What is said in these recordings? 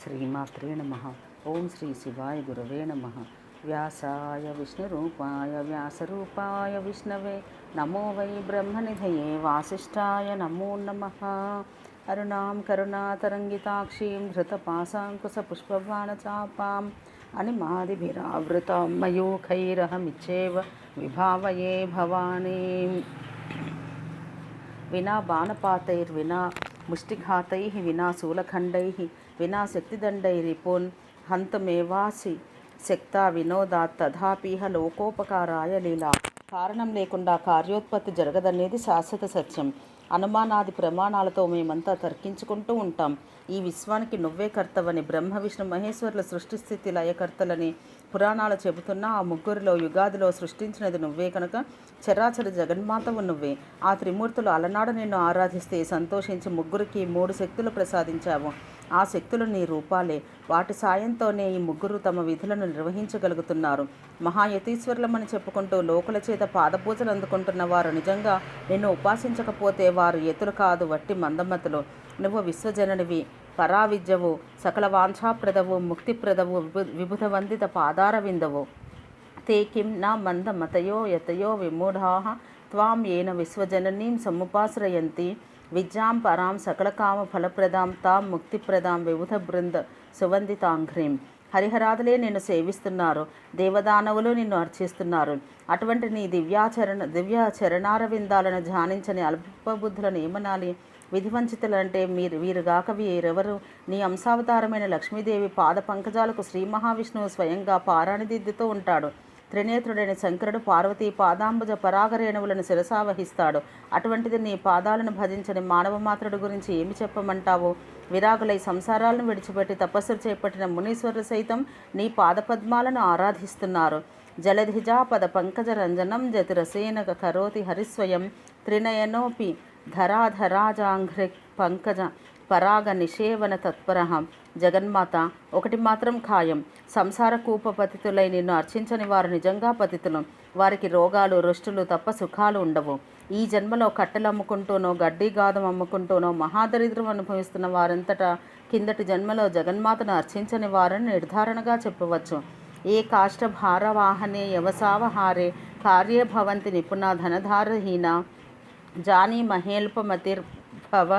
శ్రీమాత్రే నమః. ఓం శ్రీ శివాయ గురవే నమః. వ్యాసాయ విష్ణురూపాయ వ్యాసరూపాయ విష్ణవే నమో వై బ్రహ్మనిధయే వాసిష్ఠాయ నమో నమః. అరుణాం కరుణాతరంగితాక్షీం ధృతపాశాంకుశపుష్పబాణచాపాం అనిమాదిభిరావృతాం మయూఖైరహమిచ్చేవ విభావయే భవానీం. వినా బాణపాతైర్వినా ముష్టిఘాతైః వినా శూలఖండైః వినా శక్తిదండైరిపున్ హంతమేవాసి శక్తా వినోదాత్ తథాపీహ లోకోపకారాయ లీలా. కారణం లేకుండా కార్యోత్పత్తి జరగదనేది శాశ్వత సత్యం. అనుమానాది ప్రమాణాలతో మేమంతా తర్కించుకుంటూ ఉంటాం. ఈ విశ్వానికి నువ్వే కర్తవని, బ్రహ్మ విష్ణు మహేశ్వరుల సృష్టిస్థితి లయకర్తలని పురాణాలు చెబుతున్నా ఆ ముగ్గురిలో యుగాదిలో సృష్టించినది నువ్వే కనుక చరాచర జగన్మాతవు నువ్వే. ఆ త్రిమూర్తులు అలనాడు నిన్ను ఆరాధిస్తే సంతోషించి ముగ్గురికి 3 శక్తులు ప్రసాదించావు. ఆ శక్తులు నీ రూపాలే. వాటి సాయంతోనే ఈ ముగ్గురు తమ విధులను నిర్వహించగలుగుతున్నారు. మహాయతీశ్వరులమని చెప్పుకుంటూ లోకుల చేత పాదపూజలు అందుకుంటున్న వారు నిజంగా నిన్ను ఉపాసించకపోతే వారు యతులు కాదు, వట్టి మందమతులు. నువ్వు విశ్వజననివి, పరావిద్యవు, సకల వాంఛాప్రదవు, ముక్తిప్రదవు, విబుధ వందిత పాదార విందవు. తే కిం నా మందమతయో యతయో విమూఢాః త్వాం ఏన విశ్వజననీం సముపాశ్రయంతి. విద్యాం పరాం సకలకామ ఫలప్రదాం తాం ముక్తిప్రదాం విబుధ బృంద సువందితాంఘ్రీం. హరిహరాదులే నిన్ను సేవిస్తున్నారు, దేవదానవులు నిన్ను అర్చిస్తున్నారు. అటువంటి నీ దివ్య చరణారవిందాలను ధ్యానించని అల్పబుద్ధులను ఏమనాలి? విధివంచితులంటే వీరుగాక వీరెవరు? నీ అంశావతారమైన లక్ష్మీదేవి పాద పంకజాలకు శ్రీ మహావిష్ణువు స్వయంగా పారాణిదిద్దుతూ ఉంటాడు. త్రినేత్రుడైన శంకరుడు పార్వతీ పాదాంబుజ పరాగరేణువులను శిరసావహిస్తాడు. అటువంటిది నీ పాదాలను భజించని మానవ మాత్రుడు గురించి ఏమి చెప్పమంటావు? విరాగులై సంసారాలను విడిచిపెట్టి తపస్సులు చేపట్టిన మునీశ్వరులు సైతం నీ పాదపద్మాలను ఆరాధిస్తున్నారు. జలధిజా పద పంకజ రంజనం జతిరసేన కరోతి హరిస్వయం త్రినయనోపి ధరాధరాజాంఘ్రి పంకజ పరాగ నిషేవన తత్పర. జగన్మాత, ఒకటి మాత్రం ఖాయం, సంసార కూప పతితులై నిన్ను అర్చించని వారు నిజంగా పతితులు. వారికి రోగాలు రుష్టులు తప్ప సుఖాలు ఉండవు. ఈ జన్మలో కట్టెలు అమ్ముకుంటూనో గడ్డి గాదం అమ్ముకుంటూనో మహాదరిద్రం అనుభవిస్తున్న వారంతటా కిందటి జన్మలో జగన్మాతను అర్చించని వారని నిర్ధారణగా చెప్పవచ్చు. ఏ కాష్ట భారవాహనే యవసావహారే కార్యే భవంతి నిపుణ ధనధారహీన జానీ మహేల్పమతిర్భవ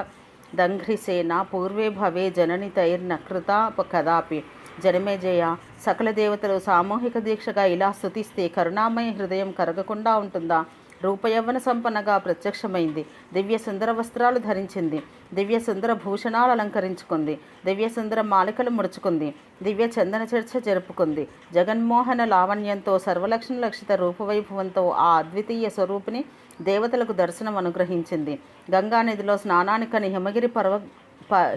దంఘ్రిసేన పూర్వే భవే జననితైర్నకృత కదాపి. జనమేజయ, సకల దేవతలు సామూహిక దీక్షగా ఇలా స్తుతిస్తే కరుణామయ హృదయం కరగకుండా ఉంటుందా? రూపయవ్వన సంపన్నగా ప్రత్యక్షమైంది. దివ్య సుందర వస్త్రాలు ధరించింది, దివ్య సుందర భూషణాలు అలంకరించుకుంది, దివ్య సుందర మాలికలు ముడుచుకుంది, దివ్య చందన చర్చ జరుపుకుంది. జగన్మోహన లావణ్యంతో సర్వలక్షణ లక్షిత రూపవైభవంతో ఆ అద్వితీయ స్వరూపిణి దేవతలకు దర్శనం అనుగ్రహించింది. గంగానదిలో స్నానానికని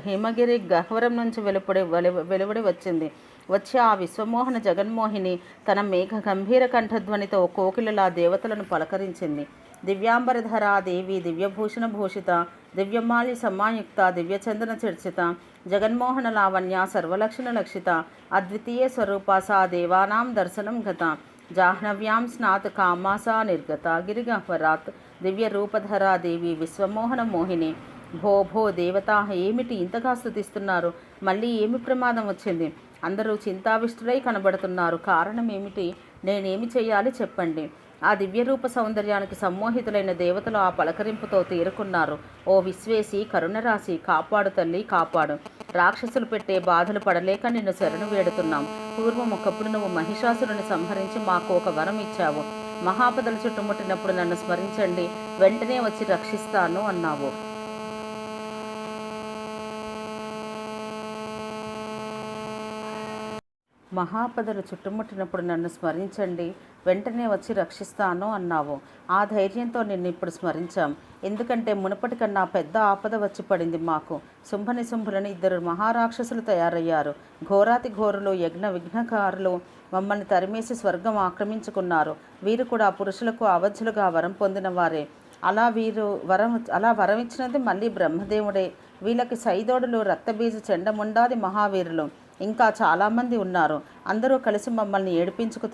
హిమగిరి గహ్వరం నుంచి వెలువడి వచ్చింది. వచ్చి ఆ విశ్వమోహన జగన్మోహిని తన మేఘ గంభీర కంఠధ్వనితో కోకిలలా దేవతలను పలకరించింది. దివ్యాంబరధరా దేవి దివ్యభూషణ భూషిత దివ్యమాలి సమాయుక్త దివ్యచందన చర్చిత జగన్మోహన లావణ్య సర్వలక్షణ లక్షిత అద్వితీయ స్వరూప సా దేవానాం దర్శనం గత. జాహ్నవ్యాం స్నాత్ కామాసా నిర్గత గిరిగహ్వరాత్ దివ్య రూపధరా దేవి విశ్వమోహన మోహిని. భో భో దేవతా, ఏమిటి ఇంతగా స్తుతిస్తున్నారు? మళ్ళీ ఏమి ప్రమాదం వచ్చింది? అందరూ చింతావిష్టులై కనబడుతున్నారు. కారణం ఏమిటి? నేనేమి చేయాలి చెప్పండి. ఆ దివ్యరూప సౌందర్యానికి సమ్మోహితులైన దేవతలు ఆ పలకరింపుతో తీరుకున్నారు. ఓ విశ్వేసి, కరుణరాశి, కాపాడు తల్లి, కాపాడు. రాక్షసులు పెట్టే బాధలు పడలేక నిన్ను శరణు వేడుతున్నాం. పూర్వం ఒకప్పుడు నువ్వు మహిషాసురుని సంహరించి మాకు ఒక వరం ఇచ్చావు. మహాపదలు చుట్టుముట్టినప్పుడు నన్ను స్మరించండి, వెంటనే వచ్చి రక్షిస్తాను అన్నావు. మహాపదలు చుట్టుముట్టినప్పుడు నన్ను స్మరించండి, వెంటనే వచ్చి రక్షిస్తాను అన్నావు. ఆ ధైర్యంతో నిన్ను ఇప్పుడు స్మరించాం. ఎందుకంటే మునుపటి కన్నా పెద్ద ఆపద వచ్చి పడింది మాకు. శుంభనిశుంభులని 2 మహారాక్షసులు తయారయ్యారు. ఘోరాతి ఘోరులు, యజ్ఞ విఘ్నకారులు మమ్మల్ని తరిమేసి స్వర్గం ఆక్రమించుకున్నారు. వీరు కూడా పురుషులకు అవధ్యులుగా వరం పొందిన వారే. అలా వరం ఇచ్చినది మళ్ళీ బ్రహ్మదేవుడే. వీళ్ళకి సైదోడులు, రక్తబీజ చెండముండాది మహావీరులు ఇంకా చాలామంది ఉన్నారు. అందరూ కలిసి మమ్మల్ని ఏడిపించుకు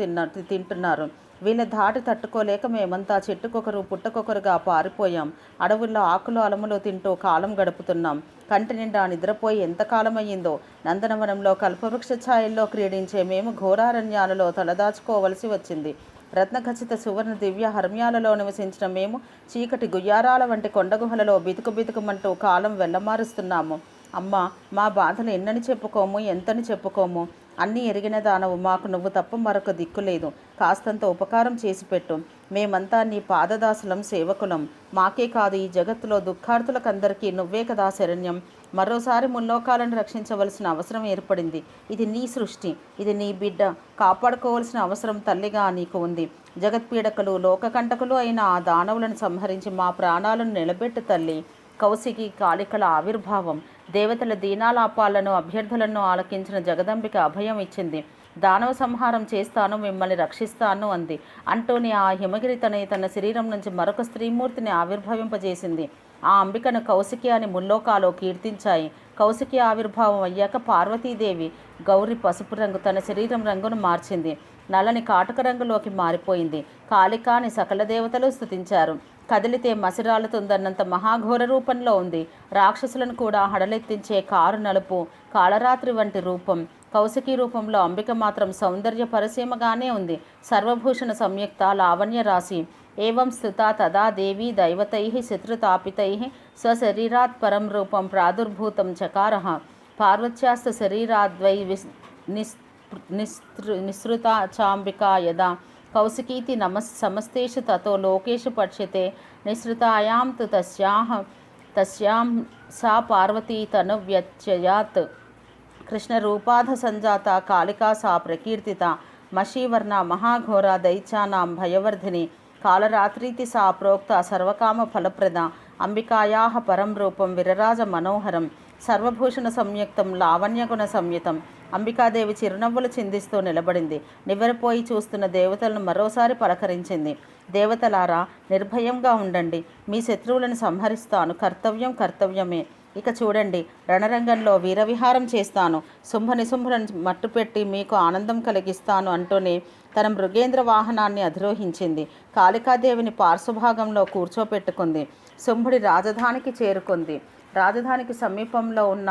తింటున్నారు. వీళ్ళ ధాటి తట్టుకోలేక మేమంతా చెట్టుకొకరు పుట్టకొకరుగా పారిపోయాం. అడవుల్లో ఆకులు అలములు తింటూ కాలం గడుపుతున్నాం. కంటి నిండా నిద్రపోయి ఎంతకాలమయ్యిందో. నందనవనంలో కల్పవృక్ష ఛాయల్లో క్రీడించే మేము ఘోరారణ్యాలలో తలదాచుకోవలసి వచ్చింది. రత్నఖచిత సువర్ణ దివ్య హర్మ్యాలలో నివసించిన మేము చీకటి గుయ్యారాల వంటి కొండగుహలలో బితుకు బితుకుమంటూ కాలం వెళ్ళమారుస్తున్నాము. అమ్మా, మా బాధలు ఎన్నని చెప్పుకోము, ఎంతని చెప్పుకోము. అన్నీ ఎరిగిన దానవు, మాకు నువ్వు తప్ప మరొక దిక్కులేదు. కాస్తంత ఉపకారం చేసి పెట్టు. మేమంతా నీ పాదదాసులం, సేవకులం. మాకే కాదు, ఈ జగత్తులో దుఃఖార్తులకందరికీ నువ్వే కదా శరణ్యం. మరోసారి ముల్లోకాలను రక్షించవలసిన అవసరం ఏర్పడింది. ఇది నీ సృష్టి, ఇది నీ బిడ్డ. కాపాడుకోవలసిన అవసరం తల్లిగా నీకు ఉంది. జగత్పీడకులు, లోకకంటకులు అయిన ఆ దానవులను సంహరించి మా ప్రాణాలను నిలబెట్టు తల్లి. కౌశికి కాళికల ఆవిర్భావం. దేవతల దీనాలాపాలను, అభ్యర్థులను ఆలకించిన జగదంబిక అభయం ఇచ్చింది. దానవ సంహారం చేస్తాను, మిమ్మల్ని రక్షిస్తాను అంది. అంటూనే ఆ హిమగిరి తన శరీరం నుంచి మరొక స్త్రీమూర్తిని ఆవిర్భవింపజేసింది. ఆ అంబికను కౌశికి అని ముల్లోకాలో కీర్తించాయి. కౌశికి ఆవిర్భావం అయ్యాక పార్వతీదేవి గౌరి పసుపు రంగు తన శరీరం రంగును మార్చింది. నల్లని కాటుక రంగులోకి మారిపోయింది. కాళికాని సకల దేవతలు స్తుతించారు. కదిలితే మసిరాలుతుందన్నంత మహాఘోర రూపంలో ఉంది. రాక్షసులను కూడా హడలెత్తించే కారు నలుపు కాళరాత్రి వంటి రూపం. కౌశికీ రూపంలో అంబిక మాత్రం సౌందర్య పరసీమగానే ఉంది. సర్వభూషణ సంయుక్త లావణ్య రాశి. ఏవం స్థుత తదా దేవీ దైవతై శత్రుతాపితై స్వశరీరాత్ పరం రూపం ప్రాదుర్భూతం చకారః. పార్వత్యాస్తు శరీరాద్వై నిస్సృతా చాంబికా యదా కౌశికీతి సమస్తేషు తతో లోకేషు పక్ష్యతే నిస్సృతాయాం తు తస్యాం సా పార్వతీ తనువ్యత్యయాత్. కృష్ణరూపాధ సంజాత కాళికా సా ప్రకీర్తిత. మషీవర్ణ మహాఘోర దైత్యానాం భయవర్ధిని. కాళరాత్రీతి సా ప్రోక్త సర్వకామ ఫలప్రద. అంబికాయాః పరం రూపం విరరాజ మనోహరం. సర్వభూషణ సంయుక్తం లావణ్యగుణ సంయుతం. అంబికాదేవి చిరునవ్వులు చిందిస్తూ నిలబడింది. నివ్వెరపోయి చూస్తున్న దేవతలను మరోసారి పలకరించింది. దేవతలారా, నిర్భయంగా ఉండండి. మీ శత్రువులను సంహరిస్తాను. కర్తవ్యం కర్తవ్యమే. ఇక చూడండి, రణరంగంలో వీరవిహారం చేస్తాను. శుంభనిశుంభులను మట్టుపెట్టి మీకు ఆనందం కలిగిస్తాను అంటూనే తన మృగేంద్ర వాహనాన్ని అధిరోహించింది. కాళికాదేవిని పార్శ్వభాగంలో కూర్చోపెట్టుకుంది. శుంభుడి రాజధానికి చేరుకుంది. రాజధానికి సమీపంలో ఉన్న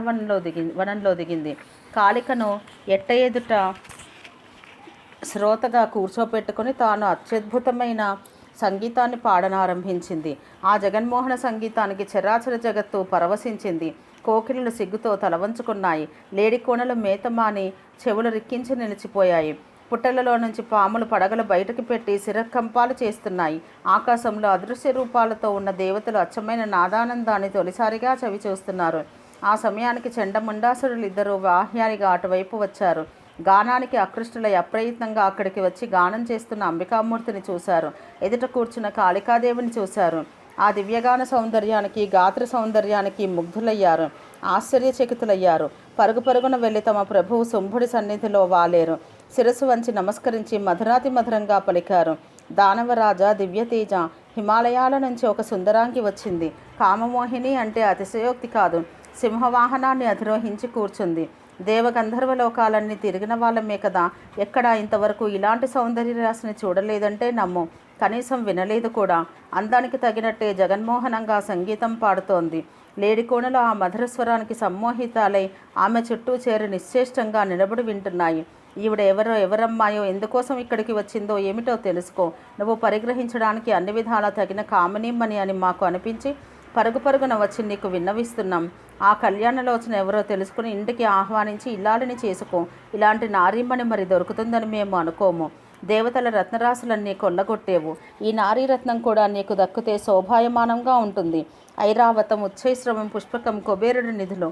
వనంలో దిగింది. కాళికను ఎట్ట ఎదుట శ్రోతగా కూర్చోపెట్టుకుని తాను అత్యద్భుతమైన సంగీతాన్ని పాడనారంభించింది. ఆ జగన్మోహన సంగీతానికి చరాచర జగత్తు పరవశించింది. కోకిలలు సిగ్గుతో తలవంచుకున్నాయి. లేడికోణలు మేతమాని చెవులు రిక్కించి నిలిచిపోయాయి. పుట్టలలో నుంచి పాములు పడగలు బయటకు పెట్టి శిరకంపాలు చేస్తున్నాయి. ఆకాశంలో అదృశ్య రూపాలతో ఉన్న దేవతలు అచ్చమైన నాదానందాన్ని తొలిసారిగా చవి చూస్తున్నారు. ఆ సమయానికి చండముండాసురులిద్దరూ వాహ్యానిగా అటువైపు వచ్చారు. గానానికి ఆకృష్టులై అప్రయత్నంగా అక్కడికి వచ్చి గానం చేస్తున్న అంబికామూర్తిని చూశారు. ఎదుట కూర్చున్న కాళికాదేవిని చూశారు. ఆ దివ్యగాన సౌందర్యానికి, గాత్ర సౌందర్యానికి ముగ్ధులయ్యారు. ఆశ్చర్యచకితులయ్యారు. పరుగు పరుగున వెళ్ళి తమ ప్రభువు శుంభుడి సన్నిధిలో వాలేరు. శిరస్సు వంచి నమస్కరించి మధురాతి మధురంగా పలికారు. దానవరాజా, దివ్యతేజ, హిమాలయాల నుంచి ఒక సుందరాంగి వచ్చింది. కామమోహిని అంటే అతిశయోక్తి కాదు. సింహవాహనాన్ని అధిరోహించి కూర్చుంది. దేవగంధర్వలోకాలన్నీ తిరిగిన వాళ్ళమే కదా, ఎక్కడా ఇంతవరకు ఇలాంటి సౌందర్య రాశిని చూడలేదంటే నమ్ము. కనీసం వినలేదు కూడా. అందానికి తగినట్టే జగన్మోహనంగా సంగీతం పాడుతోంది. లేడికోణలు ఆ మధురస్వరానికి సమ్మోహితాలై ఆమె చుట్టూ చేరి నిశ్చేష్టంగా నిలబడి వింటున్నాయి. ఈవిడ ఎవరమ్మాయో, ఎందుకోసం ఇక్కడికి వచ్చిందో ఏమిటో తెలుసుకో. నువ్వు పరిగ్రహించడానికి అన్ని విధాలా తగిన కామనీమ్మని అని మాకు అనిపించి పరుగు పరుగున వచ్చి నీకు విన్నవిస్తున్నాం. ఆ కళ్యాణలోచన ఎవరో తెలుసుకుని ఇంటికి ఆహ్వానించి ఇల్లాలిని చేసుకో. ఇలాంటి నారీమణి మరి దొరుకుతుందని మేము అనుకోము. దేవతల రత్నరాశులన్నీ కొల్లగొట్టేవు. ఈ నారీరత్నం కూడా నీకు దక్కితే శోభాయమానంగా ఉంటుంది. ఐరావతం, ఉచ్చైశ్రవం, పుష్పకం, కుబేరుడి నిధులు,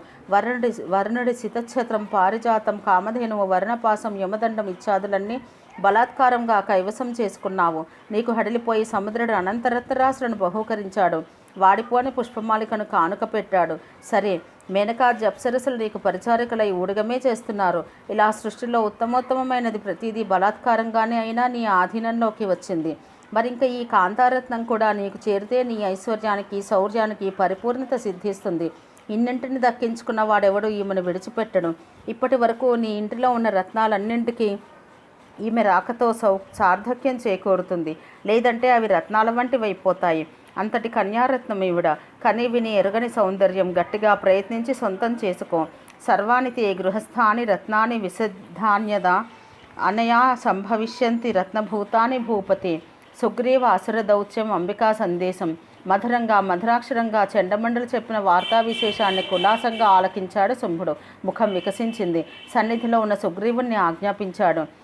వరుణుడి శితఛత్రం, పారిజాతం, కామధేనువు, వర్ణపాసం, యమదండం ఇత్యాదులన్నీ బలాత్కారంగా కైవసం చేసుకున్నావు. నీకు హడిలిపోయి సముద్రుడు అనంతరత్నరాశులను బహూకరించాడు. వాడిపోని పుష్పమాలికను కానుక పెట్టాడు. సరే, మేనకా జప్సరసులు నీకు పరిచారికలై ఊడగమే చేస్తున్నారు. ఇలా సృష్టిలో ఉత్తమోత్తమైనది ప్రతిదీ బలాత్కారంగానే అయినా నీ ఆధీనంలోకి వచ్చింది. మరింక ఈ కాంతారత్నం కూడా నీకు చేరితే నీ ఐశ్వర్యానికి, శౌర్యానికి పరిపూర్ణత సిద్ధిస్తుంది. ఇన్నింటిని దక్కించుకున్న వాడెవడు ఈమెను విడిచిపెట్టడు. ఇప్పటి వరకు నీ ఇంటిలో ఉన్న రత్నాలన్నింటికీ ఈమె రాకతో సార్థక్యం చేకూరుతుంది. లేదంటే అవి రత్నాల వంటివైపోతాయి. అంతటి కన్యారత్నం ఈవిడ. కని విని ఎరుగని సౌందర్యం. గట్టిగా ప్రయత్నించి సొంతం చేసుకో. సర్వాణి గృహస్థాని రత్నాని విశుద్ధాన్యద అనయా సంభవిష్యంతి రత్నభూతాని భూపతి. సుగ్రీవ అసుర దౌత్యం అంబికా సందేశం. మధురంగా మధురాక్షరంగా చెండమండలు చెప్పిన వార్తా విశేషాన్ని కులాసంగా ఆలకించాడు శుంభుడు. ముఖం వికసించింది. సన్నిధిలో ఉన్న సుగ్రీవుణ్ణి ఆజ్ఞాపించాడు.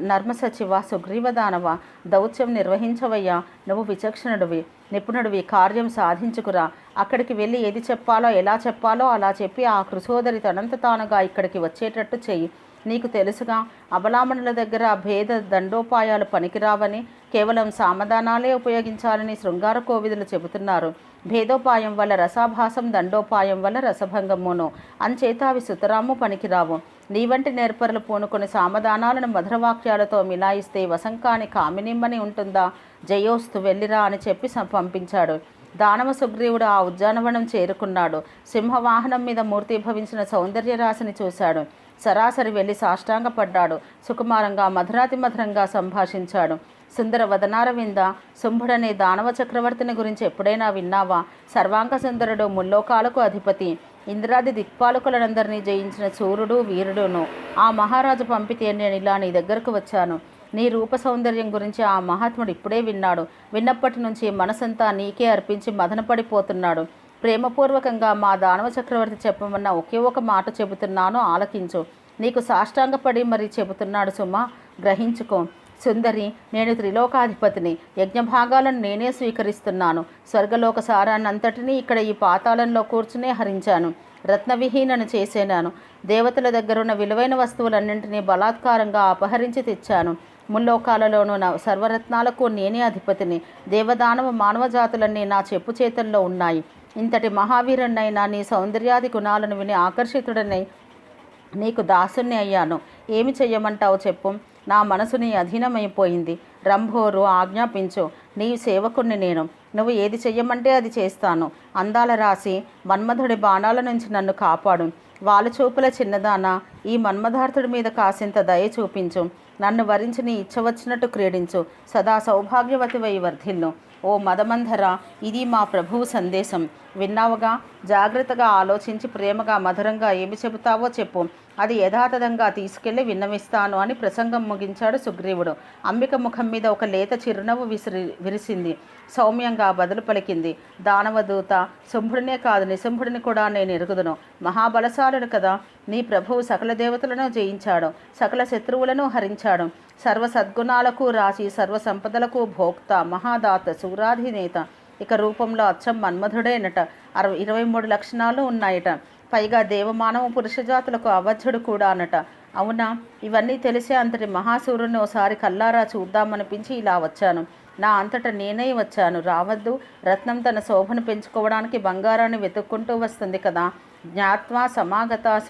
నర్మసచివ సుగ్రీవదానవ, దౌత్యం నిర్వహించవయ్యా. నువ్వు విచక్షణుడివి, నిపుణుడివి. కార్యం సాధించుకురా. అక్కడికి వెళ్ళి ఏది చెప్పాలో ఎలా చెప్పాలో అలా చెప్పి ఆ కృశోదరి తనంత తానుగా ఇక్కడికి వచ్చేటట్టు చెయ్యి. నీకు తెలుసుగా, అబలామణుల దగ్గర భేద దండోపాయాలు పనికిరావని, కేవలం సామధానాలే ఉపయోగించాలని శృంగార కోవిదులు చెబుతున్నారు. భేదోపాయం వల్ల రసాభాసం, దండోపాయం వల్ల రసభంగమును. అంచేత అవి సుతరాము పనికిరావు. నీ వంటి నేర్పరులు పూనుకొని సామధానాలను మధురవాక్యాలతో మిలాయిస్తే వసంకాని కామినిమ్మని ఉంటుందా? జయోస్తు వెళ్ళిరా అని చెప్పి పంపించాడు. దానవ సుగ్రీవుడు ఆ ఉద్యానవనం చేరుకున్నాడు. సింహవాహనం మీద మూర్తిభవించిన సౌందర్యరాశిని చూశాడు. సరాసరి వెళ్ళి సాష్టాంగపడ్డాడు. సుకుమారంగా మధురాతి మధురంగా సంభాషించాడు. సుందర వదనారవింద, శుంభుడనే దానవ చక్రవర్తిని గురించి ఎప్పుడైనా విన్నావా? సర్వాంగ సుందరుడు, ముల్లోకాలకు అధిపతి, ఇంద్రాది దిక్పాలకులందరినీ జయించిన సూర్యుడు వీరుడును. ఆ మహారాజు పంపితే నేను ఇలా నీ దగ్గరకు వచ్చాను. నీ రూప సౌందర్యం గురించి ఆ మహాత్ముడు ఇప్పుడే విన్నాడు. విన్నప్పటి నుంచి మనసంతా నీకే అర్పించి మదనపడిపోతున్నాడు. ప్రేమపూర్వకంగా మా దానవ చక్రవర్తి చెప్పమన్న ఒకే ఒక మాట చెబుతున్నాను, ఆలకించు. నీకు సాష్టాంగపడి మరీ చెబుతున్నాడు సుమా, గ్రహించుకో. సుందరి, నేను త్రిలోకాధిపతిని. యజ్ఞభాగాలను నేనే స్వీకరిస్తున్నాను. స్వర్గలోక సారాన్నంతటినీ ఇక్కడ ఈ పాతాళంలో కూర్చునే హరించాను. రత్నవిహీనను చేసేనాను. దేవతల దగ్గరున్న విలువైన వస్తువులన్నింటినీ బలాత్కారంగా అపహరించి తెచ్చాను. ముల్లోకాలలోనూ సర్వరత్నాలకు నేనే అధిపతిని. దేవదానవ మానవ జాతులన్నీ నా చెప్పు చేతుల్లో ఉన్నాయి. ఇంతటి మహావీరున్నైనా నీ సౌందర్యాది గుణాలను విని ఆకర్షితుడనై నీకు దాసుని అయ్యాను. ఏమి చెయ్యమంటావు చెప్పు. నా మనసు నీ అధీనమైపోయింది. రంభోరు, ఆజ్ఞాపించు. నీ సేవకుణ్ణి నేను. నువ్వు ఏది చెయ్యమంటే అది చేస్తాను. అందాల రాసి మన్మధుడి బాణాల నుంచి నన్ను కాపాడు. వాలుచూపుల చిన్నదానా, ఈ మన్మధార్థుడి మీద కాసింత దయ చూపించు. నన్ను వరించి నీ ఇచ్చ వచ్చినట్టు క్రీడించు. సదా సౌభాగ్యవతివై వర్ధిల్లు. ఓ మదమంధర, ఇది మా ప్రభువు సందేశం. విన్నావుగా? జాగ్రత్తగా ఆలోచించి ప్రేమగా మధురంగా ఏమి చెబుతావో చెప్పు. అది యథాతథంగా తీసుకెళ్లి విన్నవిస్తాను అని ప్రసంగం ముగించాడు సుగ్రీవుడు. అంబిక ముఖం మీద ఒక లేత చిరునవ్వు విరిసింది. సౌమ్యంగా బదులు పలికింది. దానవదూత, శుంభుడినే కాదు నిశుంభుడిని కూడా నేను ఎరుగుదును. మహాబలశాలుడు కదా. నీ ప్రభువు సకల దేవతలను జయించాడు, సకల శత్రువులను హరించాడు. సర్వ సద్గుణాలకు రాసి, సర్వ సంపదలకు భోక్త, మహాదాత, సూరాధినేత. ఇక రూపంలో అచ్చం మన్మధుడేనట. 23 లక్షణాలు ఉన్నాయట. పైగా దేవమానవ పురుషజాతులకు అవధ్యుడు కూడా అనట. అవునా? ఇవన్నీ తెలిసే అంతటి మహాసూరుని ఓసారి కల్లారా చూద్దామనిపించి ఇలా వచ్చాను. నా అంతటా నేనే వచ్చాను. రావద్దు? రత్నం తన శోభను పెంచుకోవడానికి బంగారాన్ని వెతుక్కుంటూ వస్తుంది కదా. జ్ఞాత్వా సమాగత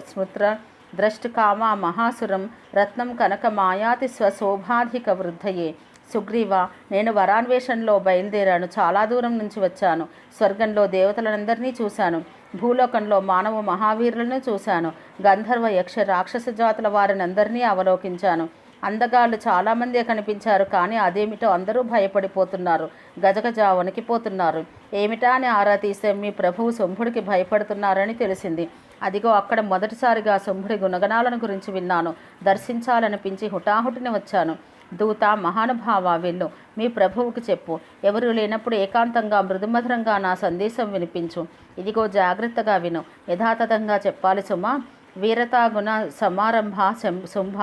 స్మృత్ర ద్రష్టుకామ మహాసురం రత్నం కనక మాయాతి స్వశోభాధిక వృద్ధయే. సుగ్రీవ, నేను వరాన్వేషణలో బయలుదేరాను. చాలా దూరం నుంచి వచ్చాను. స్వర్గంలో దేవతలందరినీ చూశాను. భూలోకంలో మానవ మహావీరులను చూశాను. గంధర్వ, యక్ష, రాక్షస జాతుల వారిని అందరినీ అవలోకించాను. అందగాళ్ళు చాలామందే కనిపించారు. కానీ అదేమిటో అందరూ భయపడిపోతున్నారు. గజగజ వణికిపోతున్నారు. ఏమిటా అని ఆరా తీస్తే మీ ప్రభువు శుంభుడికి భయపడుతున్నారని తెలిసింది. అదిగో అక్కడ మొదటిసారిగా శుంభుడి గుణగణాలను గురించి విన్నాను. దర్శించాలనిపించి హుటాహుటిని వచ్చాను. దూత, మహానుభావ, వెళ్ళు. మీ ప్రభువుకు చెప్పు. ఎవరు లేనప్పుడు ఏకాంతంగా మృదుమధురంగా నా సందేశం వినిపించు. ఇదిగో జాగ్రత్తగా విను. యథాతథంగా చెప్పాలి సుమా. వీరతా గుణ సమారంభ శుంభ.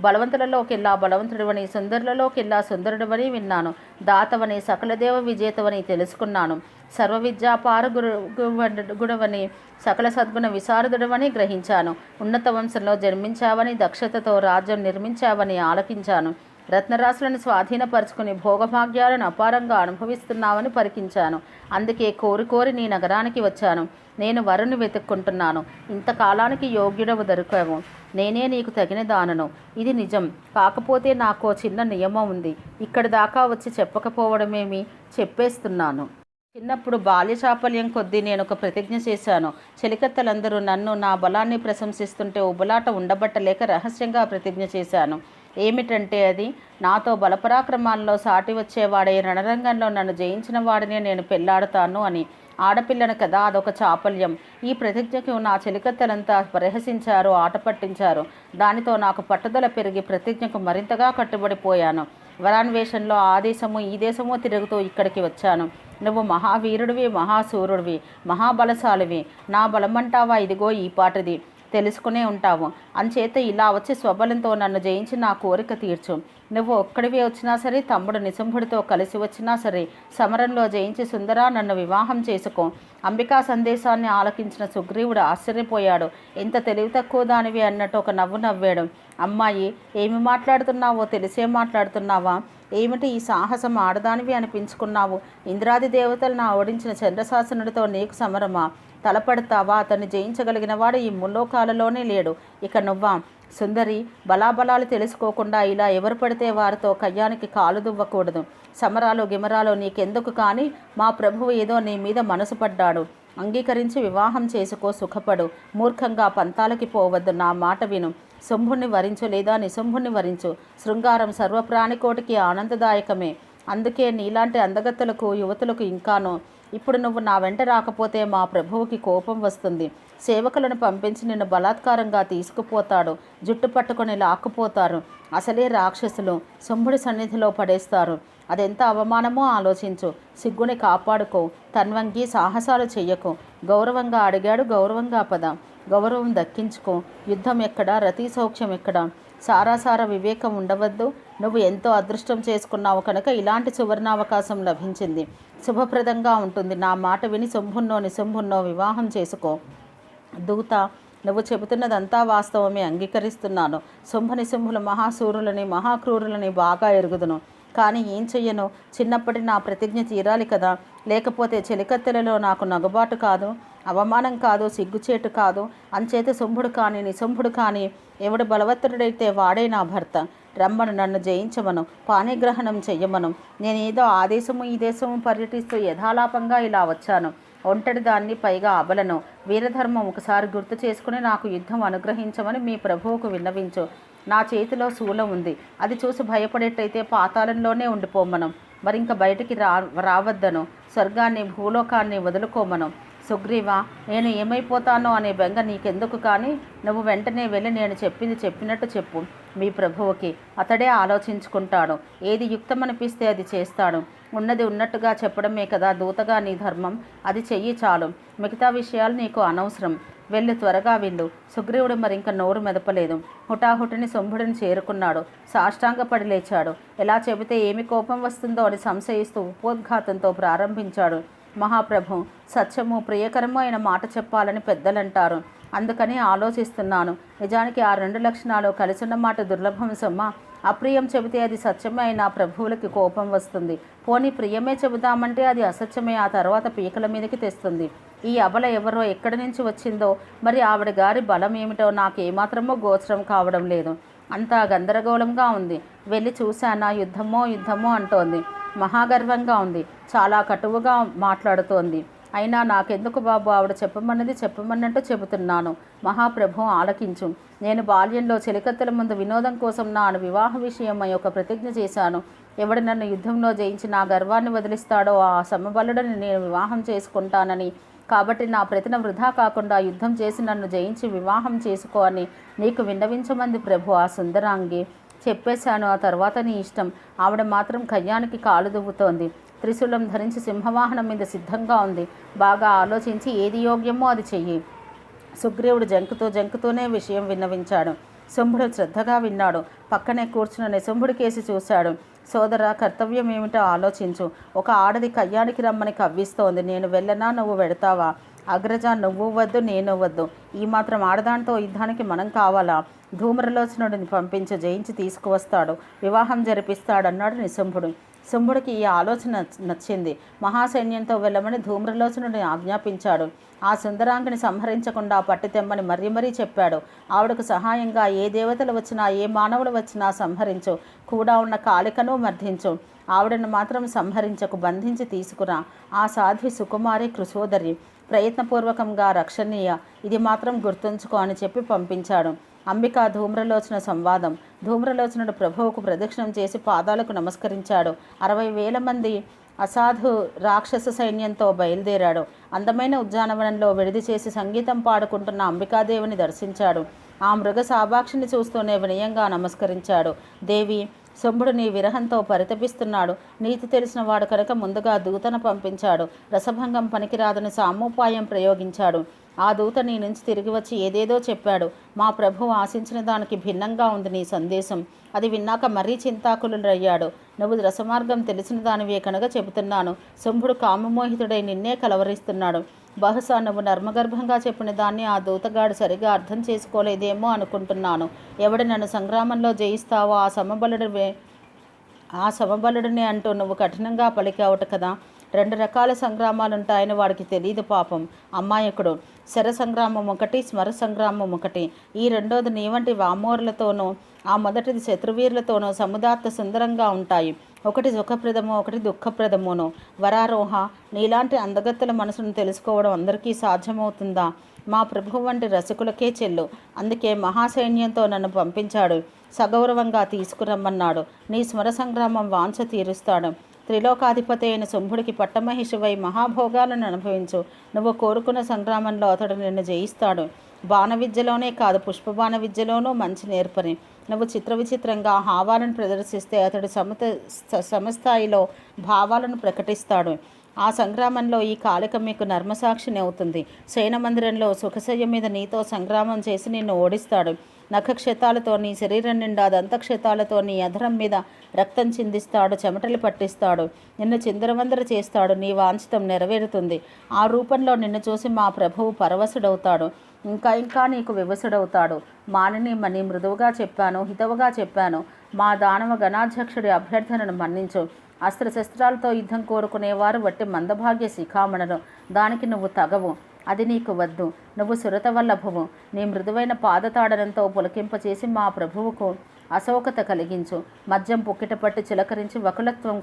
బలవంతులలోకెల్లా బలవంతుడివని, సుందరులలోకెల్లా సుందరుడివని విన్నాను. దాతవని, సకలదేవ విజేతవని తెలుసుకున్నాను. సర్వవిద్యాపారగుడవని, సకల సద్గుణ విశారదుడవని గ్రహించాను. ఉన్నత వంశంలో జన్మించావని, దక్షతతో రాజ్యం నిర్మించావని ఆలకించాను. రత్నరాశులను స్వాధీనపరుచుకుని భోగభాగ్యాలను అపారంగా అనుభవిస్తున్నావని పరికించాను. అందుకే కోరి నీ నగరానికి వచ్చాను. నేను వరుని వెతుక్కుంటున్నాను. ఇంతకాలానికి యోగ్యుడవు దొరికావు. నేనే నీకు తగిన దానను. ఇది నిజం. కాకపోతే నాకో చిన్న నియమం ఉంది. ఇక్కడి దాకా వచ్చి చెప్పకపోవడమేమి, చెప్పేస్తున్నాను. చిన్నప్పుడు బాల్య చాపల్యం కొద్దీ నేను ఒక ప్రతిజ్ఞ చేశాను. చెలికత్తలందరూ నన్ను, నా బలాన్ని ప్రశంసిస్తుంటే ఉబలాట ఉండబట్టలేక రహస్యంగా ప్రతిజ్ఞ చేశాను. ఏమిటంటే అది, నాతో బలపరాక్రమాల్లో సాటి వచ్చేవాడే రణరంగంలో నన్ను జయించిన వాడినే నేను పెళ్లాడతాను అని. ఆడపిల్లను కదా, అదొక చాపల్యం. ఈ ప్రతిజ్ఞకు నా చెలికత్తెలంతా పరిహసించారు, ఆట పట్టించారు. దానితో నాకు పట్టుదల పెరిగి ప్రతిజ్ఞకు మరింతగా కట్టుబడిపోయాను. వరాన్వేషంలో ఆ దేశము ఈ దేశము తిరుగుతూ ఇక్కడికి వచ్చాను. నువ్వు మహావీరుడివి, మహాసూరుడివి, మహాబలశాలివి. నా బలమంటావా? ఇదిగో ఈ పాటిది. తెలుసుకునే ఉంటావు. అంచేత ఇలా వచ్చి స్వబలంతో నన్ను జయించి నా కోరిక తీర్చు. నువ్వు ఒక్కడివి వచ్చినా సరే, తమ్ముడు నిశంభుడితో కలిసి వచ్చినా సరే, సమరంలో జయించి సుందరా నన్ను వివాహం చేసుకో. అంబికా సందేశాన్ని ఆలకించిన సుగ్రీవుడు ఆశ్చర్యపోయాడు. ఎంత తెలివి తక్కువ దానివి అన్నట్టు ఒక నవ్వు నవ్వాడు. అమ్మాయి, ఏమి మాట్లాడుతున్నావో తెలిసే మాట్లాడుతున్నావా? ఏమిటి ఈ సాహసం? ఆడదానివి అనిపించుకున్నావు. ఇంద్రాది దేవతలను ఓడించిన చంద్రశాసనుడితో నీకు సమరమా? తలపడతావా? అతన్ని జయించగలిగిన వాడు ఈ ముల్లోకాలలోనే లేడు. ఇక నువ్వా? సుందరి, బలాబలాలు తెలుసుకోకుండా ఇలా ఎవరు పడితే వారితో కయ్యానికి కాలు దువ్వకూడదు. సమరాలు గిమరాలు నీకెందుకు? కానీ మా ప్రభువు ఏదో నీ మీద మనసు పడ్డాడు. అంగీకరించి వివాహం చేసుకో, సుఖపడు. మూర్ఖంగా పంతాలకి పోవద్దు. నా మాట విను. శంభుణ్ణి వరించు లేదా నిశంభుణ్ణి వరించు. శృంగారం సర్వప్రాణికోటికి ఆనందదాయకమే. అందుకే నీలాంటి అందగత్తెలకు, యువతులకు ఇంకాను. ఇప్పుడు నువ్వు నా వెంట రాకపోతే మా ప్రభువుకి కోపం వస్తుంది. సేవకులను పంపించి నిన్ను బలాత్కారంగా తీసుకుపోతాడు. జుట్టు పట్టుకొని లాక్కుపోతారు. అసలే రాక్షసులు శంభుడి సన్నిధిలో పడేస్తారు. అదెంత అవమానమో ఆలోచించు. సిగ్గుని కాపాడుకో. తన్వంగి సాహసాలు చెయ్యకు. గౌరవంగా అడిగాడు, గౌరవంగా పద. గౌరవం దక్కించుకో. యుద్ధం ఎక్కడా? రతి సౌఖ్యం ఎక్కడా? సారాసార వివేకం ఉండవద్దు. నువ్వు ఎంతో అదృష్టం చేసుకున్నావు కనుక ఇలాంటి సువర్ణావకాశం లభించింది. శుభప్రదంగా ఉంటుంది. నా మాట విని శంభున్నో నిశంభున్నో వివాహం చేసుకో. దూత, నువ్వు చెబుతున్నదంతా వాస్తవమే, అంగీకరిస్తున్నాను. శుంభ నిశంభులు మహాసూరులని, మహాక్రూరులని బాగా ఎరుగుదును. కానీ ఏం చెయ్యను? చిన్నప్పటి నా ప్రతిజ్ఞ తీరాలి కదా. లేకపోతే చెలికత్తెలలో నాకు నగుబాటు కాదు, అవమానం కాదు, సిగ్గుచేటు కాదు. అంచేత శుంభుడు కానీ నిశంభుడు కానీ ఎవడు బలవత్తరుడైతే వాడే నా భర్త. రమ్మను, నన్ను జయించమను, పాణిగ్రహణం చెయ్యమను. నేనేదో ఆ దేశము ఈ దేశము పర్యటిస్తూ యథాలాపంగా ఇలా వచ్చాను. ఒంటరి దాన్ని, పైగా అబలను. వీరధర్మం ఒకసారి గుర్తు చేసుకుని నాకు యుద్ధం అనుగ్రహించమని మీ ప్రభువుకు విన్నవించు. నా చేతిలో శూలం ఉంది. అది చూసి భయపడేటైతే పాతాళంలోనే ఉండిపోమను. మరింక బయటికి రావద్దను. స్వర్గాన్ని, భూలోకాన్ని వదులుకోమను. సుగ్రీవా, నేను ఏమైపోతానో అనే బెంగ నీకెందుకు? కానీ నువ్వు వెంటనే వెళ్ళి నేను చెప్పింది చెప్పినట్టు చెప్పు మీ ప్రభువుకి. అతడే ఆలోచించుకుంటాడు. ఏది యుక్తమనిపిస్తే అది చేస్తాడు. ఉన్నది ఉన్నట్టుగా చెప్పడమే కదా దూతగా నీ ధర్మం. అది చెయ్యి చాలు. మిగతా విషయాలు నీకు అనవసరం. వెళ్ళి త్వరగా వెళ్ళు. సుగ్రీవుడు మరింక నోరు మెదపలేదు. హుటాహుటిని శంభుడిని చేరుకున్నాడు. సాష్టాంగపడి లేచాడు. ఎలా చెబితే ఏమి కోపం వస్తుందో అని సంశయిస్తూ ఉపోద్ఘాతంతో ప్రారంభించాడు. మహాప్రభు, సత్యము ప్రియకరము అయిన మాట చెప్పాలని పెద్దలంటారు. అందుకని ఆలోచిస్తున్నాను. నిజానికి ఆ రెండు లక్షణాలు కలిసున్న మాట దుర్లభం సమ్మా. అప్రియం చెబితే అది సత్యమే అయినా ప్రభువులకి కోపం వస్తుంది. పోనీ ప్రియమే చెబుదామంటే అది అసత్యమే, ఆ తర్వాత పీకల మీదకి తెస్తుంది. ఈ అబల ఎవరో, ఎక్కడి నుంచి వచ్చిందో, మరి ఆవిడ గారి బలం ఏమిటో నాకు ఏమాత్రమో గోచరం కావడం లేదు. అంతా గందరగోళంగా ఉంది. వెళ్ళి చూశానా, యుద్ధమో యుద్ధమో అంటోంది. మహాగర్వంగా ఉంది. చాలా కటువుగా మాట్లాడుతోంది. అయినా నాకెందుకు బాబు, ఆవిడ చెప్పమన్నది చెప్పమన్నట్టు చెబుతున్నాను. మహాప్రభు ఆలకించు. నేను బాల్యంలో చెలికత్తెల ముందు వినోదం కోసం నా వివాహ విషయమై ఒక ప్రతిజ్ఞ చేశాను. ఎవడు నన్ను యుద్ధంలో జయించి నా గర్వాన్ని వదిలిస్తాడో ఆ సమబలుడని నేను వివాహం చేసుకుంటానని. కాబట్టి నా ప్రతిన వృధా కాకుండా యుద్ధం చేసి నన్ను జయించి వివాహం చేసుకో అని నీకు విన్నవించమంది ప్రభు ఆ సుందరాంగి. చెప్పేశాను. ఆ తర్వాత నీ ఇష్టం. ఆవిడ మాత్రం కయ్యానికి కాలు దువ్వుతోంది. త్రిశూలం ధరించి సింహవాహనం మీద సిద్ధంగా ఉంది. బాగా ఆలోచించి ఏది యోగ్యమో అది చెయ్యి. సుగ్రీవుడు జంకుతూనే విషయం విన్నవించాడు. శంభుడు శ్రద్ధగా విన్నాడు. పక్కనే కూర్చున్న నిశంభుడి కేసి చూశాడు. సోదర, కర్తవ్యం ఏమిటో ఆలోచించు. ఒక ఆడది కయ్యానికి రమ్మని కవ్విస్తోంది. నేను వెళ్ళనా, నువ్వు వెడతావా? అగ్రజ, నువ్వు వద్దు, నేను వద్దు. ఈ మాత్రం ఆడదానితో యుద్ధానికి మనం కావాలా? ధూమ్రలోచనుడిని పంపించి జయించి తీసుకువస్తాడు, వివాహం జరిపిస్తాడన్నాడు నిశంభుడు. శంభుడికి ఈ ఆలోచన నచ్చింది. మహాసైన్యంతో వెళ్ళమని ధూమ్రలోచనుడిని ఆజ్ఞాపించాడు. ఆ సుందరాంగిని సంహరించకుండా పట్టితెమ్మని మరీ చెప్పాడు. ఆవిడకు సహాయంగా ఏ దేవతలు వచ్చినా, ఏ మానవులు వచ్చినా సంహరించు. కూడా ఉన్న కాళికను మర్దించు. ఆవిడను మాత్రం సంహరించకు, బంధించి తీసుకురా. ఆ సాధ్వి సుకుమారి, కృశోదరి, ప్రయత్నపూర్వకంగా రక్షణీయ. ఇది మాత్రం గుర్తుంచుకో అని చెప్పి పంపించాడు. అంబికా ధూమ్రలోచన సంవాదం. ధూమ్రలోచనుడు ప్రభువుకు ప్రదక్షిణం చేసి పాదాలకు నమస్కరించాడు. 60,000 మంది అసాధు రాక్షస సైన్యంతో బయలుదేరాడు. అందమైన ఉద్యానవనంలో విడిది చేసి సంగీతం పాడుకుంటున్న అంబికాదేవిని దర్శించాడు. ఆ మృగ సాభాక్షిని చూస్తూనే వినయంగా నమస్కరించాడు. దేవి, శంభుడు నీ విరహంతో పరితపిస్తున్నాడు. నీతి తెలిసిన వాడు కనుక ముందుగా దూతను పంపించాడు. రసభంగం పనికిరాదని సామోపాయం ప్రయోగించాడు. ఆ దూత నీ నుంచి తిరిగి వచ్చి ఏదేదో చెప్పాడు. మా ప్రభువు ఆశించిన దానికి భిన్నంగా ఉంది నీ సందేశం. అది విన్నాక మరీ చింతాకులురయ్యాడు. నువ్వు రసమార్గం తెలిసిన దానివే కనుక చెబుతున్నాను. శంభుడు కామమోహితుడై నిన్నే కలవరిస్తున్నాడు. బహుశా నువ్వు నర్మగర్భంగా చెప్పిన దాన్ని ఆ దూతగాడు సరిగా అర్థం చేసుకోలేదేమో అనుకుంటున్నాను. ఎవడు నన్ను సంగ్రామంలో జయిస్తావో ఆ సమబలుడినే అంటూ నువ్వు కఠినంగా పలికావుట కదా. 2 రకాల సంగ్రామాలుంటాయని వాడికి తెలియదు పాపం. అమ్మాయకుడు. శర సంగ్రామం ఒకటి, స్మర సంగ్రామం ఒకటి. ఈ రెండోది నీ వంటి వామోరులతోనూ, ఆ మొదటిది శత్రువీరులతోనూ సముదాత్త సుందరంగా ఉంటాయి. ఒకటి సుఖప్రదము, ఒకటి దుఃఖప్రదమును. వరారోహ, నీలాంటి అందగత్తెల మనసును తెలుసుకోవడం అందరికీ సాధ్యమవుతుందా? మా ప్రభు వంటి రసికులకే చెల్లు. అందుకే మహాసైన్యంతో నన్ను పంపించాడు. సగౌరవంగా తీసుకురమ్మన్నాడు. నీ స్మర సంగ్రామం వాంఛ తీరుస్తాడు. త్రిలోకాధిపతి అయిన శంభుడికి పట్టమహిషివై మహాభోగాలను అనుభవించు. నువ్వు కోరుకున్న సంగ్రామంలో అతడు నిన్ను జయిస్తాడు. బాణ విద్యలోనే కాదు, పుష్పబాణ విద్యలోనూ మంచి నేర్పని. నువ్వు చిత్రవిచిత్రంగా హావాలను ప్రదర్శిస్తే అతడు సమస్థాయిలో భావాలను ప్రకటిస్తాడు. ఆ సంగ్రామంలో ఈ కాళిక మీకు నర్మసాక్షిని అవుతుంది. శయన మందిరంలో సుఖశయ్య మీద నీతో సంగ్రామం చేసి నిన్ను ఓడిస్తాడు. నఖక్షతాలతో నీ శరీరం నిండా దంతక్షతాలతో నీ అధరం మీద రక్తం చిందిస్తాడు, చెమటలు పట్టిస్తాడు, నిన్ను చిందరవందర చేస్తాడు. నీ వాంఛితం నెరవేరుతుంది. ఆ రూపంలో నిన్ను చూసి మా ప్రభువు పరవశుడవుతాడు. ఇంకా నీకు వివసుడవుతాడు. మానిని మని మృదువుగా చెప్పాను, హితవుగా చెప్పాను. మా దానవ గణాధ్యక్షుడి అభ్యర్థనను మన్నించు. అస్త్రశస్త్రాలతో యుద్ధం కోరుకునేవారు వట్టి మందభాగ్య శిఖామణను. దానికి నువ్వు తగవు. అది నీకు వద్దు. నువ్వు సురతవల్లభువు. నీ మృదువైన పాదతాడనంతో పులకింపచేసి మా ప్రభువుకు అశోకత కలిగించు. మద్యం పుక్కిట పట్టి చిలకరించి వకులత్వం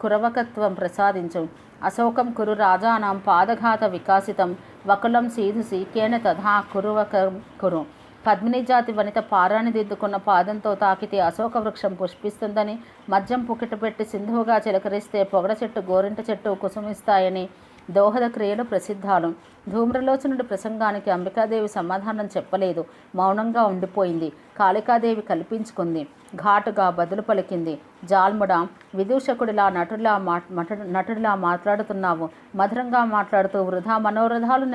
కురవకత్వం ప్రసాదించు. అశోకం కురు రాజానాం పాదఘాత వికాసితం వకులం సీధు సీకేన తథా కురువకం కురు. పద్మిని జాతి వనిత పారాన్ని దిద్దుకున్న పాదంతో తాకితే అశోక వృక్షం పుష్పిస్తుందని, మద్యం పుక్కిట పెట్టి సింధువుగా చిలకరిస్తే పొగడ చెట్టు గోరింట చెట్టు కుసుమిస్తాయని దోహద క్రియలు ప్రసిద్ధాలు. ధూమ్రలోచనుడి ప్రసంగానికి అంబికాదేవి సమాధానం చెప్పలేదు. మౌనంగా ఉండిపోయింది. కాళికాదేవి కల్పించుకుంది. ఘాటుగా బదులు పలికింది. జాల్ముడా, విదూషకుడిలా నటుడిలా మాట్లాడుతున్నావు. మధురంగా మాట్లాడుతూ వృధా మనోరథాలు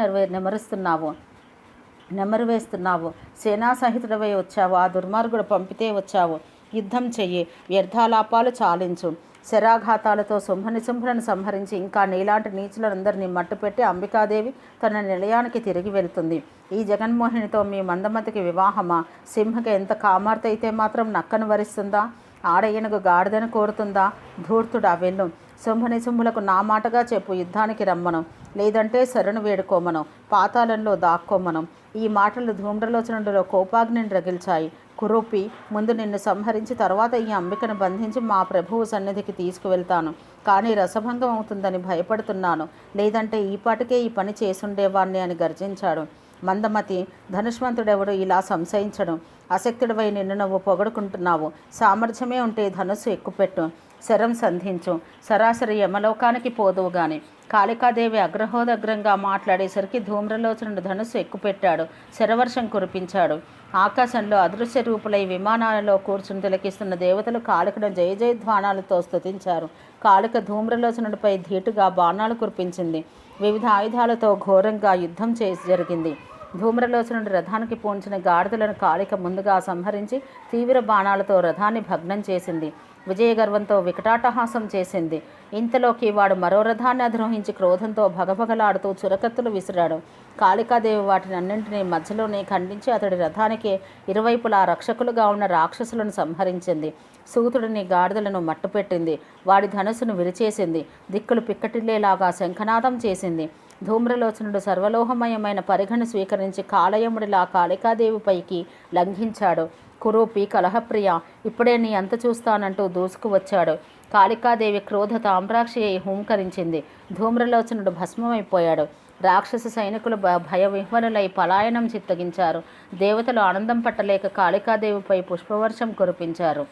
నెమరువేస్తున్నావు. సేనా సహితుడవై వచ్చావు. ఆ దుర్మార్గుడు పంపితే వచ్చావు. యుద్ధం చెయ్యి. వ్యర్థాలాపాలు చాలించు. శరాఘాతాలతో శుంభనిశుంభులను సంహరించి ఇంకా నీలాంటి నీచులందరినీ మట్టుపెట్టి అంబికాదేవి తన నిలయానికి తిరిగి వెళ్తుంది. ఈ జగన్మోహినితో మీ మందమతికి వివాహమా? సింహకి ఎంత కామార్తె అయితే మాత్రం నక్కను వరిస్తుందా? ఆడయ్యనకు గాడిదను కోరుతుందా? ధూర్తుడా, వెళ్ళు. శుంభనిశుంభులకు నా మాటగా చెప్పు. యుద్ధానికి రమ్మను, లేదంటే శరణు వేడుకోమను, పాతాళంలో దాక్కోమను. ఈ మాటలు ధూమ్రలోచనుడిలో కోపాగ్నిని రగిల్చాయి. కురూపి, ముందు నిన్ను సంహరించి తర్వాత ఈ అంబికను బంధించి మా ప్రభువు సన్నిధికి తీసుకువెళ్తాను. కానీ రసభంగం అవుతుందని భయపడుతున్నాను. లేదంటే ఈపాటికే ఈ పని చేసుండేవాణ్ణి అని గర్జించాడు. మందమతి, ధనుష్మంతుడెవడు ఇలా సంశయించడు. అశక్తుడివై నిన్ను నువ్వు పొగడుకుంటున్నావు. సామర్థ్యమే ఉంటే ధనుస్సు ఎక్కుపెట్టు, శరం సంధించు. సరాసరి యమలోకానికి పోదువు గాని. కాళికాదేవి అగ్రహోదగ్రంగా మాట్లాడేసరికి ధూమ్రలోచనుడు ధనుస్సు ఎక్కుపెట్టాడు. శరవర్షం కురిపించాడు. ఆకాశంలో అదృశ్య రూపులై విమానాలలో కూర్చుని తిలకిస్తున్న దేవతలు కాళికను జయ జయధ్వానాలతో స్తుతించారు. కాళిక ధూమ్రలోచనుడిపై ధీటుగా బాణాలు కురిపించింది. వివిధ ఆయుధాలతో ఘోరంగా యుద్ధం జరిగింది. ధూమ్రలోచనుడి రథానికి పూంచిన గాడిదలను కాళిక ముందుగా సంహరించి తీవ్ర బాణాలతో రథాన్ని భగ్నం చేసింది. విజయగర్వంతో వికటాటహాసం చేసింది. ఇంతలోకి వాడు మరో రథాన్ని అధిరోహించి క్రోధంతో భగభగలాడుతూ చురకత్తులు విసిరాడు. కాళికాదేవి వాటిని అన్నింటినీ మధ్యలోనే ఖండించి అతడి రథానికి ఇరువైపులా రక్షకులుగా ఉన్న రాక్షసులను సంహరించింది. సూతుడిని గాడిదలను మట్టుపెట్టింది. వాడి ధనుసును విరిచేసింది. దిక్కులు పిక్కటిల్లేలాగా శంఖనాదం చేసింది. ధూమ్రలోచనుడు సర్వలోహమయమైన పరిగణ స్వీకరించి కాళయముడిలా కాళికాదేవిపైకి లంఘించాడు. కురూపి, కలహప్రియ, ఇప్పుడే నీ అంత చూస్తానంటూ దూసుకువచ్చాడు. కాళికాదేవి క్రోధ తామ్రాక్షి అయి హూంకరించింది. ధూమ్రలోచనుడు భస్మమైపోయాడు. రాక్షస సైనికులు భయవిహ్వలులై పలాయనం చిత్తగించారు. దేవతలు ఆనందం పట్టలేక కాళికాదేవిపై పుష్పవర్షం కురిపించారు.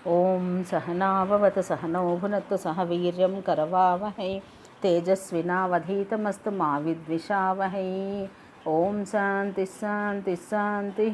ఓం సహనావవతు సహనౌ భునత్తు సహ వీర్యం కరవావహై తేజస్వినావధీతమస్తు మా విద్విషావహై. ఓం శాంతి శాంతి శాంతి.